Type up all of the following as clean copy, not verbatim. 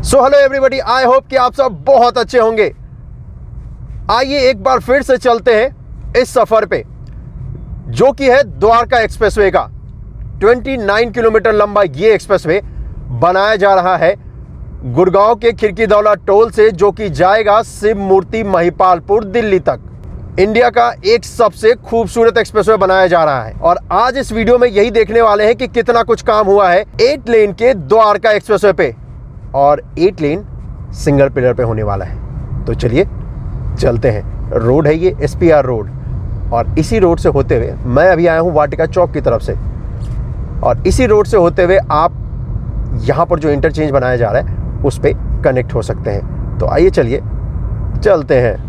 So hello everybody, I hope कि आप सब बहुत अच्छे होंगे। आइए एक बार फिर से चलते हैं इस सफर पे, जो कि है द्वारका एक्सप्रेसवे का। 29 किलोमीटर लंबा ये एक्सप्रेसवे बनाया जा रहा है गुड़गांव के खिड़कीदौला टोल से, जो कि जाएगा शिव मूर्ति महिपालपुर दिल्ली तक। इंडिया का एक सबसे खूबसूरत एक्सप्रेसवे बनाया जा रहा है और आज इस वीडियो में यही देखने वाले हैं कि कितना कुछ काम हुआ है 8 लेन के द्वारका एक्सप्रेसवे पे, और 8 लेन सिंगल पिलर पे होने वाला है। तो चलिए चलते हैं। रोड है ये SPR रोड, और इसी रोड से होते हुए मैं अभी आया हूँ वाटिका चौक की तरफ से, और इसी रोड से होते हुए आप यहाँ पर जो इंटरचेंज बनाया जा रहा है उस पर कनेक्ट हो सकते हैं। तो आइए चलिए चलते हैं।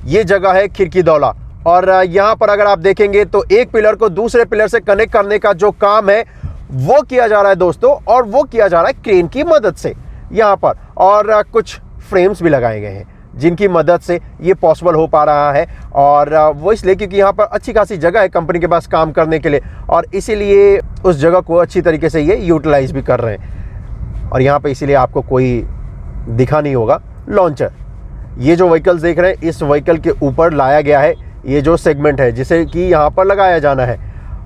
ये जगह है खिड़कीदौला, और यहाँ पर अगर आप देखेंगे तो एक पिलर को दूसरे पिलर से कनेक्ट करने का जो काम है वो किया जा रहा है दोस्तों, और वो किया जा रहा है क्रेन की मदद से यहाँ पर। और कुछ फ्रेम्स भी लगाए गए हैं जिनकी मदद से ये पॉसिबल हो पा रहा है, और वो इसलिए क्योंकि यहाँ पर अच्छी खासी जगह है कंपनी के पास काम करने के लिए, और इसीलिए उस जगह को अच्छी तरीके से ये यूटिलाइज भी कर रहे हैं। और यहाँ पर इसीलिए आपको कोई दिखा नहीं होगा लॉन्चर। ये जो व्हीकल्स देख रहे हैं, इस व्हीकल के ऊपर लाया गया है ये जो सेगमेंट है जिसे कि यहाँ पर लगाया जाना है,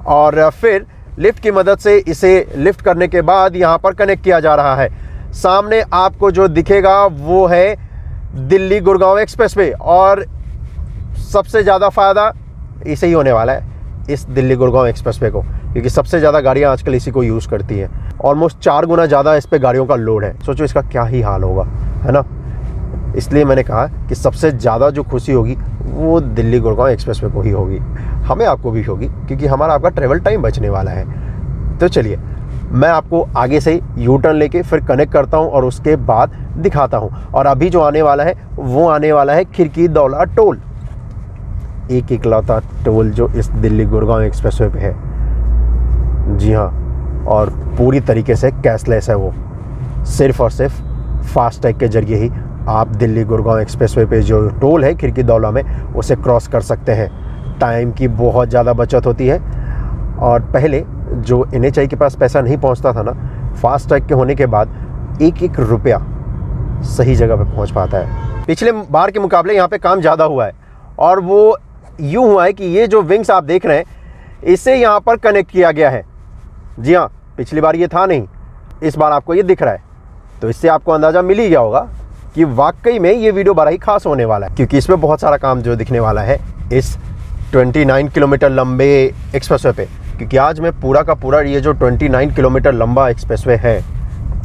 और फिर लिफ्ट की मदद से इसे लिफ्ट करने के बाद यहाँ पर कनेक्ट किया जा रहा है। सामने आपको जो दिखेगा वो है दिल्ली गुड़गांव एक्सप्रेसवे, और सबसे ज़्यादा फ़ायदा इसे ही होने वाला है, इस दिल्ली गुड़गांव एक्सप्रेसवे को, क्योंकि सबसे ज़्यादा गाड़ियाँ आजकल इसी को यूज़ करती हैं। ऑलमोस्ट 4 गुना ज़्यादा इस पर गाड़ियों का लोड है। सोचो इसका क्या ही हाल होगा, है ना। इसलिए मैंने कहा कि सबसे ज़्यादा जो खुशी होगी वो दिल्ली गुड़गांव एक्सप्रेसवे को ही होगी, हमें आपको भी होगी, क्योंकि हमारा आपका ट्रैवल टाइम बचने वाला है। तो चलिए मैं आपको आगे से यू टर्न लेके फिर कनेक्ट करता हूं और उसके बाद दिखाता हूं। और अभी जो आने वाला है वो आने वाला है खिड़कीदौला टोल, एक इकलौता टोल जो इस दिल्ली गुड़गांव एक्सप्रेसवे पे है। जी हाँ, और पूरी तरीके से कैशलेस है वो, सिर्फ और सिर्फ फास्टैग के जरिए ही आप दिल्ली गुड़गांव एक्सप्रेसवे पे जो टोल है खिड़कीदौला में उसे क्रॉस कर सकते हैं। टाइम की बहुत ज़्यादा बचत होती है, और पहले जो NHAI के पास पैसा नहीं पहुंचता था ना, फास्टैग के होने के बाद एक एक रुपया सही जगह पे पहुंच पाता है। पिछले बार के मुकाबले यहाँ पे काम ज़्यादा हुआ है, और वो यूँ हुआ है कि ये जो विंग्स आप देख रहे हैं इसे यहाँ पर कनेक्ट किया गया है। जी हाँ, पिछली बार ये था नहीं, इस बार आपको ये दिख रहा है। तो इससे आपको अंदाज़ा मिल ही गया होगा कि वाकई में ये वीडियो बड़ा ही खास होने वाला है, क्योंकि इसमें बहुत सारा काम जो दिखने वाला है इस 29 किलोमीटर लंबे एक्सप्रेसवे पे। क्योंकि आज मैं पूरा का पूरा ये जो 29 किलोमीटर लंबा एक्सप्रेसवे है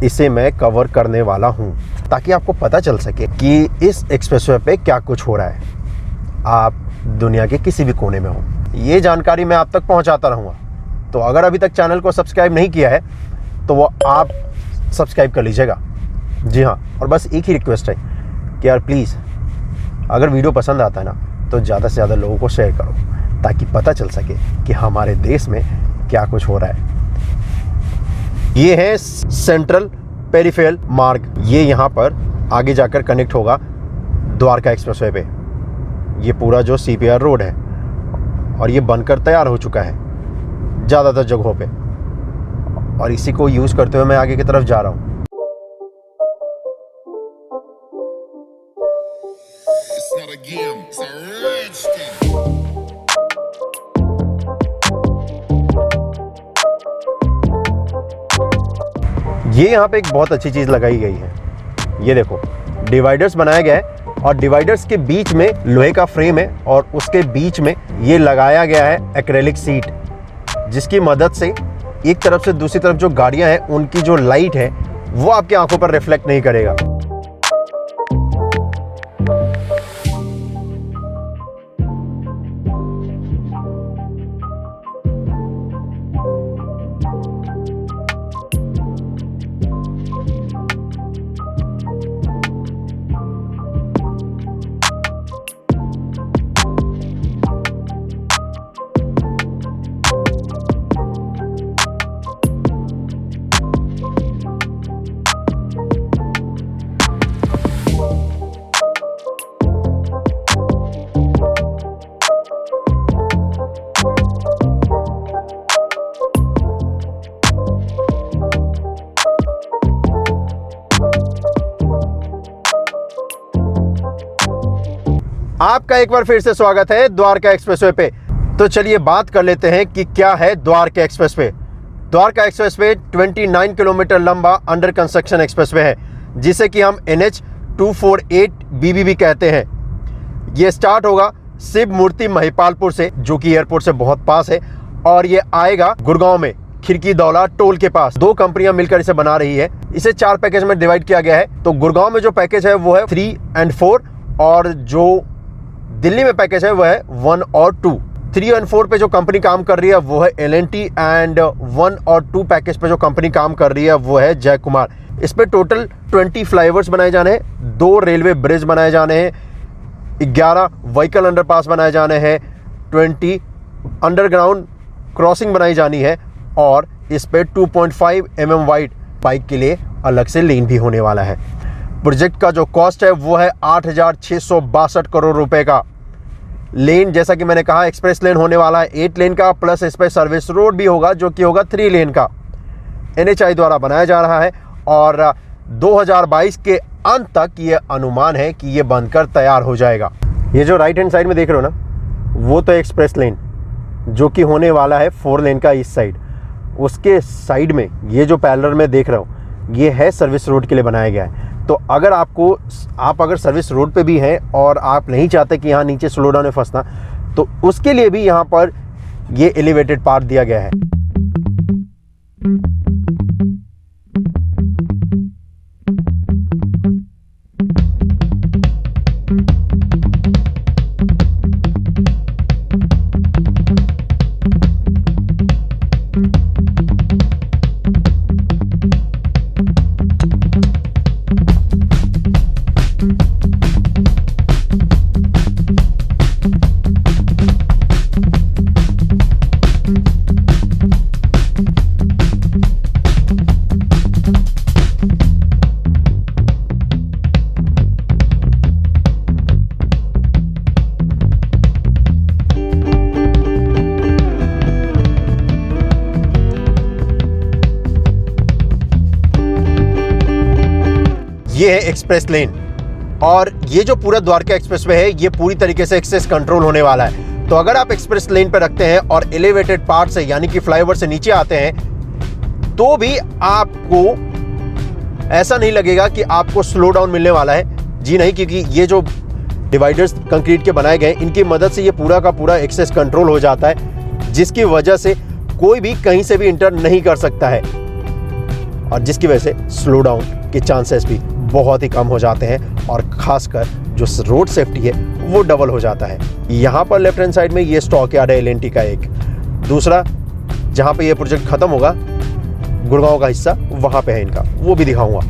इसे मैं कवर करने वाला हूँ, ताकि आपको पता चल सके कि इस एक्सप्रेसवे पे क्या कुछ हो रहा है। आप दुनिया के किसी भी कोने में हो, ये जानकारी मैं आप तक पहुँचाता रहूँगा। तो अगर अभी तक चैनल को सब्सक्राइब नहीं किया है तो वो आप सब्सक्राइब कर लीजिएगा। जी हाँ, और बस एक ही रिक्वेस्ट है कि यार प्लीज़ अगर वीडियो पसंद आता है ना तो ज़्यादा से ज़्यादा लोगों को शेयर करो, ताकि पता चल सके कि हमारे देश में क्या कुछ हो रहा है। ये है सेंट्रल पेरिफेरल मार्ग, ये यहाँ पर आगे जाकर कनेक्ट होगा द्वारका एक्सप्रेसवे पे। ये पूरा जो CPR रोड है, और ये बनकर तैयार हो चुका है ज़्यादातर जगहों पे, और इसी को यूज़ करते हुए मैं आगे की तरफ जा रहा हूँ। ये यहाँ पे एक बहुत अच्छी चीज़ लगाई गई है, ये देखो डिवाइडर्स बनाया गया है, और डिवाइडर्स के बीच में लोहे का फ्रेम है, और उसके बीच में ये लगाया गया है एक्रेलिक सीट, जिसकी मदद से एक तरफ से दूसरी तरफ जो गाड़ियां हैं उनकी जो लाइट है वो आपकी आंखों पर रिफ्लेक्ट नहीं करेगा। आपका एक बार फिर से स्वागत है द्वारका एक्सप्रेसवे पे। तो चलिए बात कर लेते हैं कि क्या है Dwarka expressway. Dwarka expressway 29 kilometre लंबा अंडर कंस्ट्रक्शन एक्सप्रेसवे है, जिसे कि हम NH 248BB भी कहते हैं। ये स्टार्ट होगा शिव मूर्ति महिपालपुर से, जो कि एयरपोर्ट से बहुत पास है, और ये आएगा गुड़गांव में खिड़की दौला टोल के पास। 2 कंपनियां मिलकर इसे बना रही है। इसे 4 पैकेज में डिवाइड किया गया है। तो गुड़गांव में जो पैकेज है वो है 3 और 4, और जो दिल्ली में पैकेज है वो है 1 और 2। 3 और 4 पे जो कंपनी काम कर रही है वो है L&T, एंड 1 और 2 पैकेज पे जो कंपनी काम कर रही है वो है जय कुमार। इस पे टोटल 20 फ्लाईओवर्स बनाए जाने हैं, 2 रेलवे ब्रिज बनाए जाने हैं, 11 व्हीकल अंडरपास बनाए जाने हैं, 20 अंडरग्राउंड क्रॉसिंग बनाई जानी है, और इस पे 2.5 mm वाइड बाइक के लिए अलग से लेन भी होने वाला है। प्रोजेक्ट का जो कॉस्ट है वो है 8,662 करोड़ रुपए का। लेन जैसा कि मैंने कहा एक्सप्रेस लेन होने वाला है 8 लेन का, प्लस इस पर सर्विस रोड भी होगा जो कि होगा 3 लेन का। NHAI द्वारा बनाया जा रहा है, और 2022 के अंत तक ये अनुमान है कि ये बनकर तैयार हो जाएगा। ये जो राइट हैंड साइड में देख रहे हो ना, वो तो एक्सप्रेस लेन जो कि होने वाला है 4 लेन का इस साइड। उसके साइड में ये जो पैरेलल में देख रहा हूँ ये है सर्विस रोड के लिए बनाया गया है। तो अगर आप अगर सर्विस रोड पे भी हैं और आप नहीं चाहते कि यहाँ नीचे स्लो डाउन में फंसना, तो उसके लिए भी यहाँ पर ये एलिवेटेड पार्ट दिया गया है। ये है एक्सप्रेस लेन, और ये जो पूरा द्वारका एक्सप्रेसवे है ये पूरी तरीके से एक्सेस कंट्रोल होने वाला है। तो अगर आप एक्सप्रेस लेन पे रखते हैं और एलिवेटेड पार्ट से यानी कि फ्लाईओवर से नीचे आते हैं, तो भी आपको ऐसा नहीं लगेगा कि आपको स्लो डाउन मिलने वाला है। जी नहीं, क्योंकि ये जो डिवाइडर्स कंक्रीट के बनाए गए इनकी मदद से ये पूरा का पूरा एक्सेस कंट्रोल हो जाता है, जिसकी वजह से कोई भी कहीं से भी इंटर नहीं कर सकता है, और जिसकी वजह से स्लो डाउन के चांसेस भी बहुत ही कम हो जाते हैं, और खासकर जो रोड सेफ्टी है वो डबल हो जाता है। यहाँ पर लेफ्ट हैंड साइड में ये स्टॉक यार्ड है L&T का एक। दूसरा जहाँ पे ये प्रोजेक्ट खत्म होगा गुड़गांव का हिस्सा, वहाँ पे है इनका, वो भी दिखाऊंगा।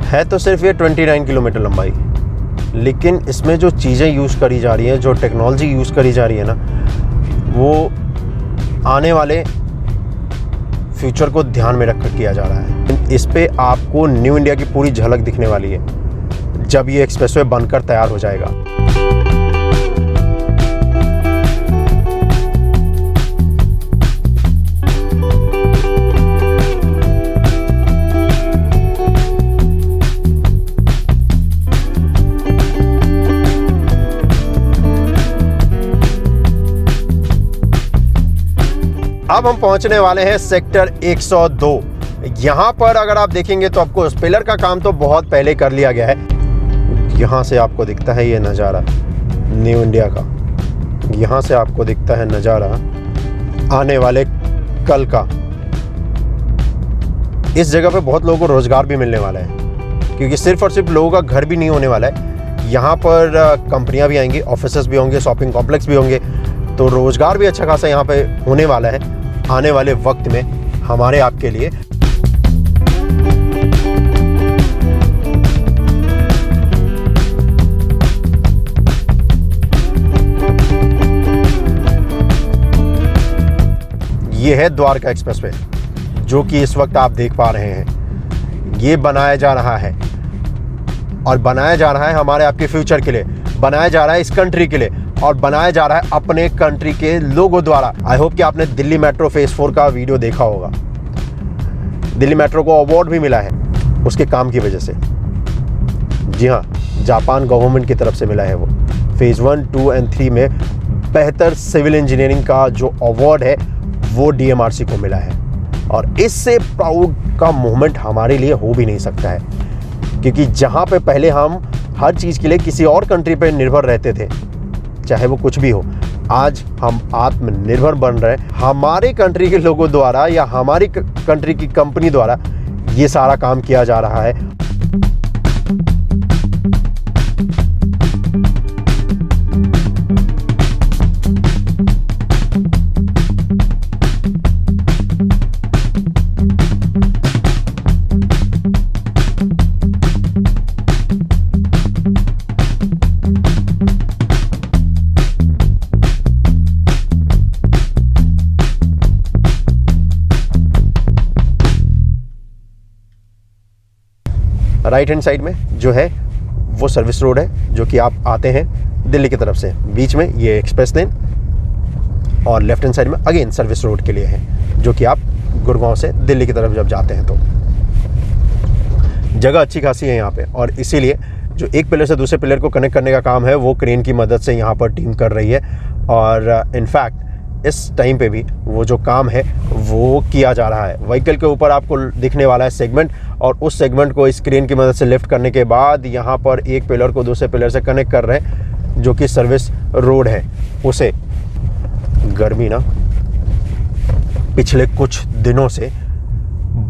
है तो सिर्फ ये 29 किलोमीटर लंबाई, लेकिन इसमें जो चीज़ें यूज़ करी जा रही हैं, जो टेक्नोलॉजी यूज़ करी जा रही है ना, वो आने वाले फ्यूचर को ध्यान में रखकर किया जा रहा है। इस पे आपको न्यू इंडिया की पूरी झलक दिखने वाली है जब ये एक्सप्रेसवे बनकर तैयार हो जाएगा। अब हम पहुंचने वाले हैं सेक्टर 102। यहाँ पर अगर आप देखेंगे तो आपको उस पिलर का काम तो बहुत पहले कर लिया गया है। यहाँ से आपको दिखता है ये नज़ारा न्यू इंडिया का, यहाँ से आपको दिखता है नज़ारा आने वाले कल का। इस जगह पे बहुत लोगों को रोज़गार भी मिलने वाला है, क्योंकि सिर्फ और सिर्फ लोगों का घर भी नहीं होने वाला है, यहाँ पर कंपनियाँ भी आएंगी, ऑफिसेस भी होंगे, शॉपिंग कॉम्प्लेक्स भी होंगे, तो रोज़गार भी अच्छा खासा यहाँ पे होने वाला है आने वाले वक्त में हमारे आपके लिए। ये है द्वारका एक्सप्रेसवे, जो कि इस वक्त आप देख पा रहे हैं। ये बनाया जा रहा है और बनाया जा रहा है हमारे आपके फ्यूचर के लिए, बनाया जा रहा है इस कंट्री के लिए और बनाया जा रहा है अपने कंट्री के लोगों द्वारा। आई होप कि आपने दिल्ली मेट्रो फेज 4 का वीडियो देखा होगा। दिल्ली मेट्रो को अवार्ड भी मिला है उसके काम की वजह से। जी हाँ, जापान गवर्नमेंट की तरफ से मिला है वो। फेज 1, 2 एंड 3 में बेहतर सिविल इंजीनियरिंग का जो अवार्ड है वो DMRC को मिला है, और इससे प्राउड का मोमेंट हमारे लिए हो भी नहीं सकता है, क्योंकि जहाँ पे पहले हम हर चीज़ के लिए किसी और कंट्री पे निर्भर रहते थे, चाहे वो कुछ भी हो, आज हम आत्मनिर्भर बन रहे हैं हमारे कंट्री के लोगों द्वारा या हमारी कंट्री की कंपनी द्वारा। ये सारा काम किया जा रहा है। राइट हैंड साइड में जो है वो सर्विस रोड है, जो कि आप आते हैं दिल्ली की तरफ से। बीच में ये एक्सप्रेस लेन और लेफ्ट हैंड साइड में अगेन सर्विस रोड के लिए है, जो कि आप गुड़गांव से दिल्ली की तरफ जब जाते हैं तो जगह अच्छी खासी है यहाँ पे। और इसीलिए जो एक पिलर से दूसरे पिलर को कनेक्ट करने का काम है वो क्रेन की मदद से यहाँ पर टीम कर रही है। और इनफैक्ट इस टाइम पे भी वो जो काम है वो किया जा रहा है। व्हीकल के ऊपर आपको दिखने वाला है सेगमेंट, और उस सेगमेंट को इस क्रेन की मदद से लिफ्ट करने के बाद यहाँ पर एक पिलर को दूसरे पिलर से कनेक्ट कर रहे हैं, जो कि सर्विस रोड है उसे। गर्मी ना पिछले कुछ दिनों से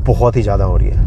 बहुत ही ज़्यादा हो रही है।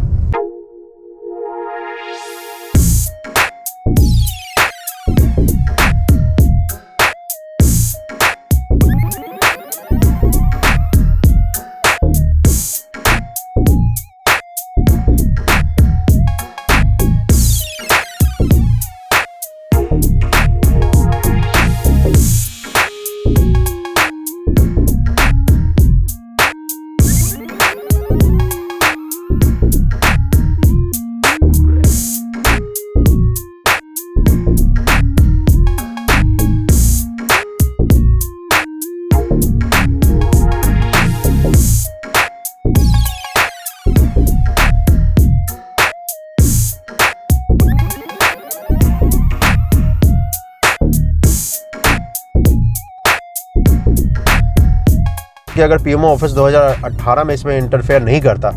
कि अगर PMO ऑफिस 2018 में इसमें इंटरफेयर नहीं करता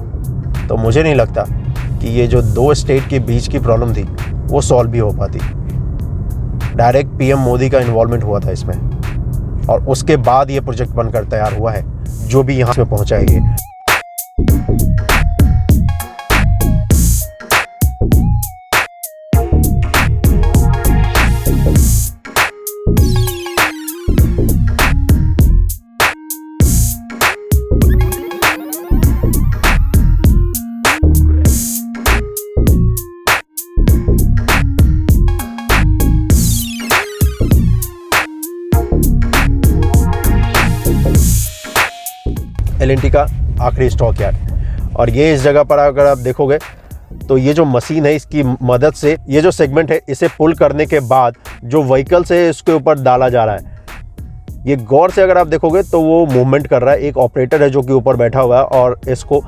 तो मुझे नहीं लगता कि ये जो 2 स्टेट के बीच की प्रॉब्लम थी वो सॉल्व भी हो पाती। डायरेक्ट PM मोदी का इन्वॉल्वमेंट हुआ था इसमें, और उसके बाद ये प्रोजेक्ट बनकर तैयार हुआ है जो भी यहाँ में पहुँचा है। L&T का आखिरी स्टॉक यार्ड, और ये इस जगह पर अगर आप देखोगे तो ये जो मशीन है इसकी मदद से ये जो सेगमेंट है इसे पुल करने के बाद जो व्हीकल से इसके ऊपर डाला जा रहा है, ये गौर से अगर आप देखोगे तो वो मूवमेंट कर रहा है। एक ऑपरेटर है जो कि ऊपर बैठा हुआ है और इसको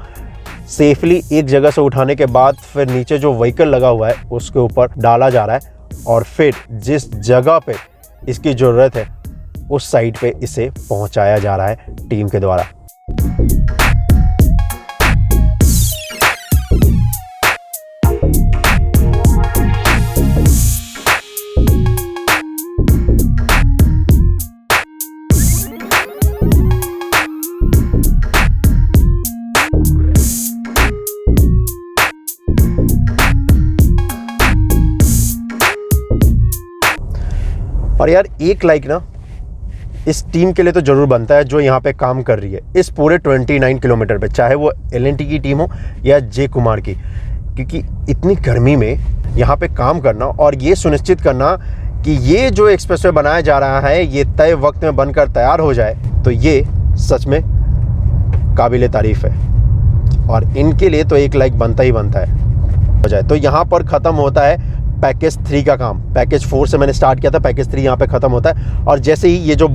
सेफली एक जगह से उठाने के बाद फिर नीचे जो व्हीकल लगा हुआ है उसके ऊपर डाला जा रहा है, और फिर जिस जगह पे इसकी ज़रूरत है उस साइड पे इसे पहुंचाया जा रहा है टीम के द्वारा। और यार एक लाइक ना इस टीम के लिए तो ज़रूर बनता है जो यहाँ पे काम कर रही है इस पूरे 29 किलोमीटर पे, चाहे वो L&T की टीम हो या जे कुमार की, क्योंकि इतनी गर्मी में यहाँ पे काम करना और ये सुनिश्चित करना कि ये जो एक्सप्रेसवे बनाया जा रहा है ये तय वक्त में बनकर तैयार हो जाए, तो ये सच में काबिल तारीफ़ है। और इनके लिए तो एक लाइक बनता ही बनता है हो जाए। तो यहाँ पर ख़त्म होता है पैकेज 3 का काम। पैकेज 4 से मैंने स्टार्ट किया था, पैकेज 3 यहाँ पे ख़त्म होता है। और जैसे ही ये जो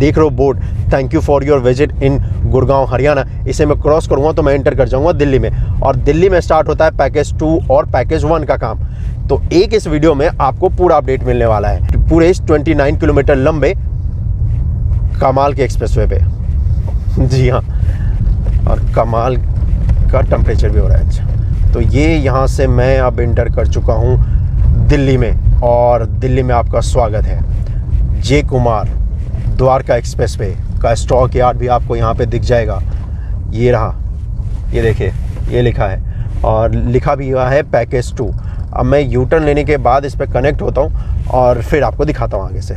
देख रहे हो board, thank you for your visit in Gurgaon Haryana, इसे मैं क्रॉस करूँगा तो मैं एंटर कर जाऊँगा दिल्ली में। और दिल्ली में स्टार्ट होता है पैकेज 2 और पैकेज 1 का काम। तो एक इस वीडियो में आपको पूरा अपडेट मिलने वाला है पूरे इस 29 किलोमीटर लंबे कमाल के एक्सप्रेसवे पे। जी हाँ, और कमाल का टेम्परेचर भी हो रहा है। अच्छा, तो ये यहाँ से मैं अब एंटर कर चुका हूँ दिल्ली में, और दिल्ली में आपका स्वागत है। जे कुमार द्वारका एक्सप्रेसवे का स्टॉक यार्ड भी आपको यहाँ पे दिख जाएगा। ये रहा, ये देखिए, ये लिखा है और लिखा भी हुआ है पैकेज 2। अब मैं यू टर्न लेने के बाद इस पर कनेक्ट होता हूँ और फिर आपको दिखाता हूँ आगे से।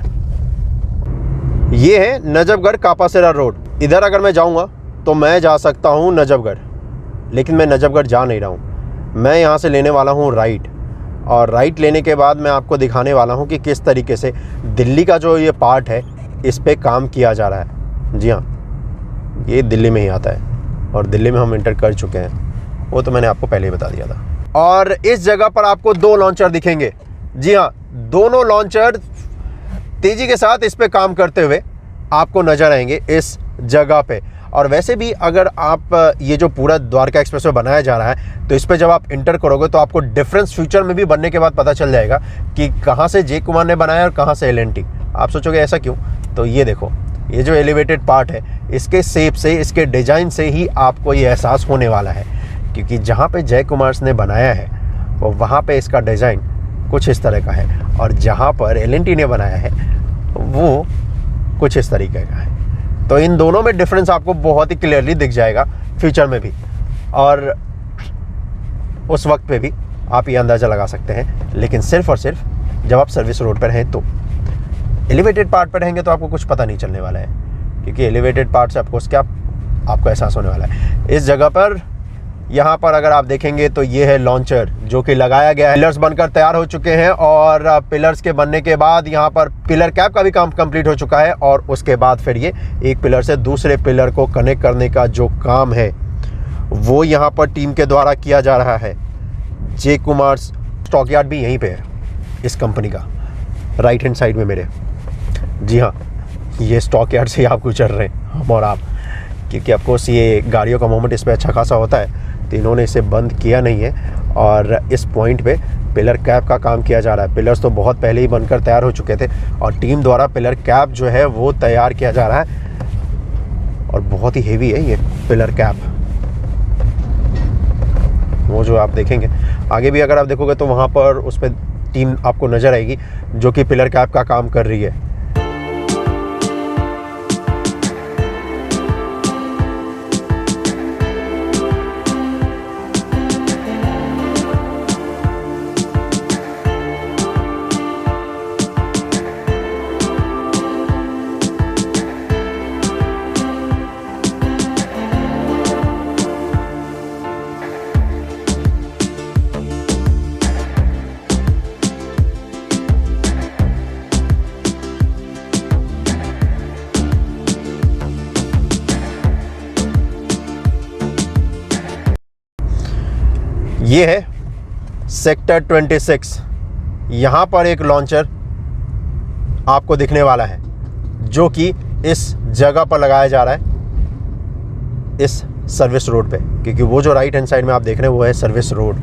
ये है नजफगढ़ कापासेरा रोड। इधर अगर मैं जाऊँगा तो मैं जा सकता हूँ नजफगढ़, लेकिन मैं नजफगढ़ जा नहीं रहा हूँ। मैं यहाँ से लेने वाला हूँ राइट, और राइट लेने के बाद मैं आपको दिखाने वाला हूँ कि किस तरीके से दिल्ली का जो ये पार्ट है इस पे काम किया जा रहा है। जी हाँ, ये दिल्ली में ही आता है और दिल्ली में हम एंटर कर चुके हैं, वो तो मैंने आपको पहले ही बता दिया था। और इस जगह पर आपको 2 लॉन्चर दिखेंगे। जी हाँ, दोनों लॉन्चर तेज़ी के साथ इस पे काम करते हुए आपको नज़र आएंगे इस जगह पे। और वैसे भी अगर आप ये जो पूरा द्वारका एक्सप्रेसवे बनाया जा रहा है तो इस पे जब आप इंटर करोगे तो आपको डिफरेंस फ्यूचर में भी बनने के बाद पता चल जाएगा कि कहाँ से जे कुमार ने बनाया और कहाँ से L&T। आप सोचोगे ऐसा क्यों? तो ये देखो, ये जो एलिवेटेड पार्ट है इसके शेप से, इसके डिज़ाइन से ही आपको ये एहसास होने वाला है, क्योंकि जहाँ पे जय कुमार ने बनाया है वो वहाँ पे इसका डिज़ाइन कुछ इस तरह का है, और जहाँ पर L&T ने बनाया है वो कुछ इस तरीके का है। तो इन दोनों में डिफरेंस आपको बहुत ही क्लियरली दिख जाएगा फ्यूचर में भी, और उस वक्त पे भी आप ये अंदाज़ा लगा सकते हैं। लेकिन सिर्फ और सिर्फ जब आप सर्विस रोड पर हैं, तो एलिवेटेड पार्ट पर रहेंगे तो आपको कुछ पता नहीं चलने वाला है, क्योंकि एलिवेटेड पार्ट से आपको उसका आपको एहसास होने वाला है। इस जगह पर यहाँ पर अगर आप देखेंगे तो ये है लॉन्चर जो कि लगाया गया है। पिलर्स बनकर तैयार हो चुके हैं, और पिलर्स के बनने के बाद यहाँ पर पिलर कैप का भी काम कंप्लीट हो चुका है, और उसके बाद फिर ये एक पिलर से दूसरे पिलर को कनेक्ट करने का जो काम है वो यहाँ पर टीम के द्वारा किया जा रहा है। जे कुमार स्टॉक यार्ड भी यहीं पे है इस कंपनी का, राइट हैंड साइड में मेरे। जी हाँ, ये स्टॉक यार्ड से आप गुजर रहे हैं हम और आप, क्योंकि ऑफकोर्स ये गाड़ियों का मूवमेंट इस पर अच्छा खासा होता है, तो इन्होंने इसे बंद किया नहीं है। और इस पॉइंट पे पिलर कैप का काम किया जा रहा है। पिलर्स तो बहुत पहले ही बनकर तैयार हो चुके थे, और टीम द्वारा पिलर कैप जो है वो तैयार किया जा रहा है, और बहुत ही हेवी है ये पिलर कैप। वो जो आप देखेंगे आगे भी, अगर आप देखोगे तो वहाँ पर उस पर टीम आपको नज़र आएगी जो कि पिलर कैप का काम कर रही है। ये है सेक्टर 26। यहाँ पर एक लॉन्चर आपको दिखने वाला है जो कि इस जगह पर लगाया जा रहा है इस सर्विस रोड पे, क्योंकि वो जो राइट हैंड साइड में आप देख रहे हैं वो है सर्विस रोड,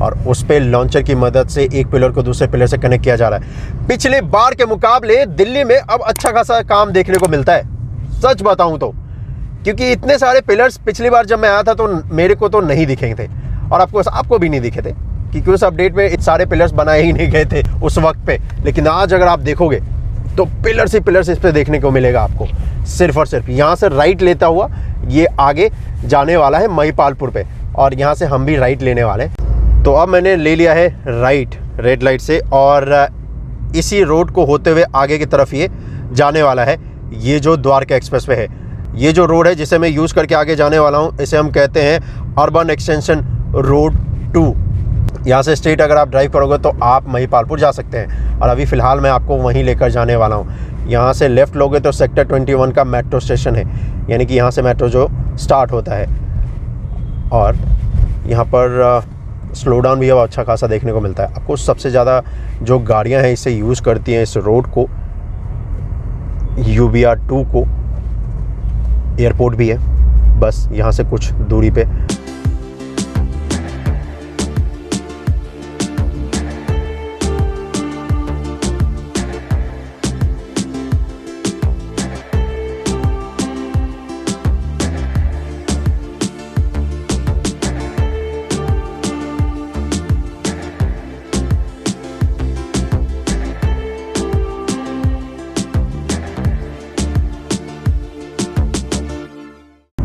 और उस पे लॉन्चर की मदद से एक पिलर को दूसरे पिलर से कनेक्ट किया जा रहा है। पिछले बार के मुकाबले दिल्ली में अब अच्छा खासा काम देखने को मिलता है। सच बताऊं तो क्योंकि इतने सारे पिलर्स पिछली बार जब मैं आया था तो मेरे को तो नहीं दिखे थे, और आपको भी नहीं दिखे थे, क्योंकि उस अपडेट में इतने सारे पिलर्स बनाए ही नहीं गए थे उस वक्त पे। लेकिन आज अगर आप देखोगे तो पिलर्स ही पिलर्स इस पे देखने को मिलेगा आपको। सिर्फ और सिर्फ यहाँ से राइट लेता हुआ ये आगे जाने वाला है महिपालपुर पे, और यहाँ से हम भी राइट लेने वाले हैं। तो अब मैंने ले लिया है राइट रेड लाइट से, और इसी रोड को होते हुए आगे की तरफ ये जाने वाला है। ये जो द्वारका एक्सप्रेस वे है, ये जो रोड है जिसे मैं यूज़ करके आगे जाने वाला हूँ, इसे हम कहते हैं अर्बन एक्सटेंशन रोड 2। यहाँ से स्ट्रेट अगर आप ड्राइव करोगे तो आप महिपालपुर जा सकते हैं, और अभी फ़िलहाल मैं आपको वहीं लेकर जाने वाला हूँ। यहाँ से लेफ़्ट लोगे तो सेक्टर 21 का मेट्रो स्टेशन है, यानी कि यहाँ से मेट्रो जो स्टार्ट होता है। और यहाँ पर स्लो डाउन भी अब अच्छा खासा देखने को मिलता है आपको। सबसे ज़्यादा जो गाड़ियाँ हैं इसे यूज़ करती हैं इस रोड को, UBR 2 को। एयरपोर्ट भी है बस यहाँ से कुछ दूरी पे।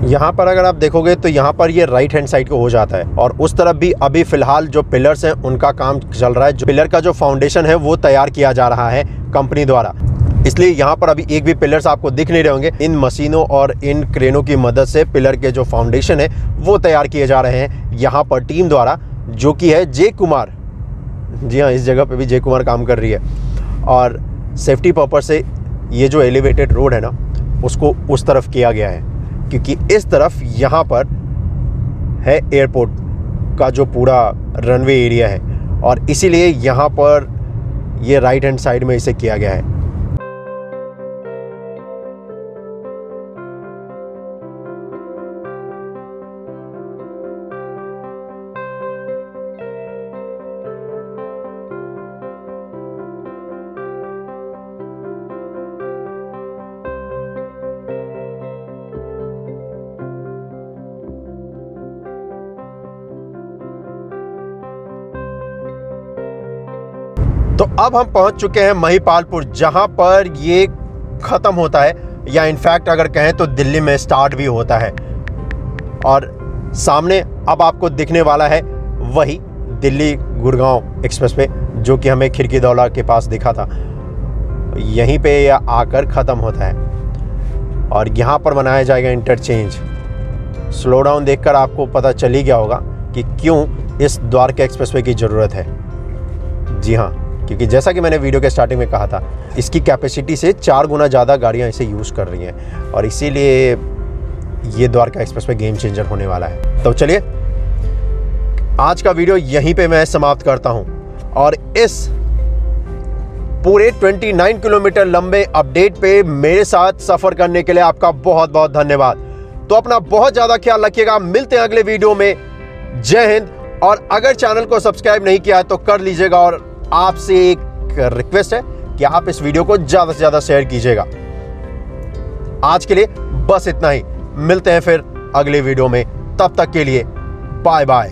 यहाँ पर अगर आप देखोगे तो यहाँ पर ये राइट हैंड साइड को हो जाता है, और उस तरफ भी अभी फ़िलहाल जो पिलर्स हैं उनका काम चल रहा है। जो पिलर का जो फाउंडेशन है वो तैयार किया जा रहा है कंपनी द्वारा, इसलिए यहाँ पर अभी एक भी पिलर्स आपको दिख नहीं रहे होंगे। इन मशीनों और इन क्रेनों की मदद से पिलर के जो फाउंडेशन है वो तैयार किए जा रहे हैं यहाँ पर टीम द्वारा, जो कि है जे कुमार। जी हाँ, इस जगह पर भी जे कुमार काम कर रही है। और सेफ्टी पर्पज़ से ये जो एलिवेटेड रोड है ना, उसको उस तरफ किया गया है, क्योंकि इस तरफ यहाँ पर है एयरपोर्ट का जो पूरा रनवे एरिया है, और इसीलिए यहाँ पर ये राइट हैंड साइड में इसे किया गया है। तो अब हम पहुंच चुके हैं महिपालपुर, जहां पर ये ख़त्म होता है, या इनफैक्ट अगर कहें तो दिल्ली में स्टार्ट भी होता है। और सामने अब आपको दिखने वाला है वही दिल्ली गुड़गांव एक्सप्रेस वे, जो कि हमें खिड़कीदौला के पास दिखा था। यहीं पे यह आकर ख़त्म होता है, और यहाँ पर बनाया जाएगा इंटरचेंज। स्लो डाउन देखकर आपको पता चल ही गया होगा कि क्यों इस द्वारका एक्सप्रेस वे की ज़रूरत है। जी हाँ, क्योंकि जैसा कि मैंने वीडियो के स्टार्टिंग में कहा था, इसकी कैपेसिटी से 4 गुना ज़्यादा गाड़ियाँ इसे यूज़ कर रही हैं, और इसीलिए ये द्वारका एक्सप्रेस पे गेम चेंजर होने वाला है। तो चलिए आज का वीडियो यहीं पे मैं समाप्त करता हूँ, और इस पूरे 29 किलोमीटर लंबे अपडेट पे मेरे साथ सफ़र करने के लिए आपका बहुत बहुत धन्यवाद। तो अपना बहुत ज़्यादा ख्याल रखिएगा। मिलते हैं अगले वीडियो में। जय हिंद। और अगर चैनल को सब्सक्राइब नहीं किया है तो कर लीजिएगा, और आपसे एक रिक्वेस्ट है कि आप इस वीडियो को ज़्यादा से ज़्यादा शेयर कीजिएगा। आज के लिए बस इतना ही। मिलते हैं फिर अगले वीडियो में, तब तक के लिए बाय बाय।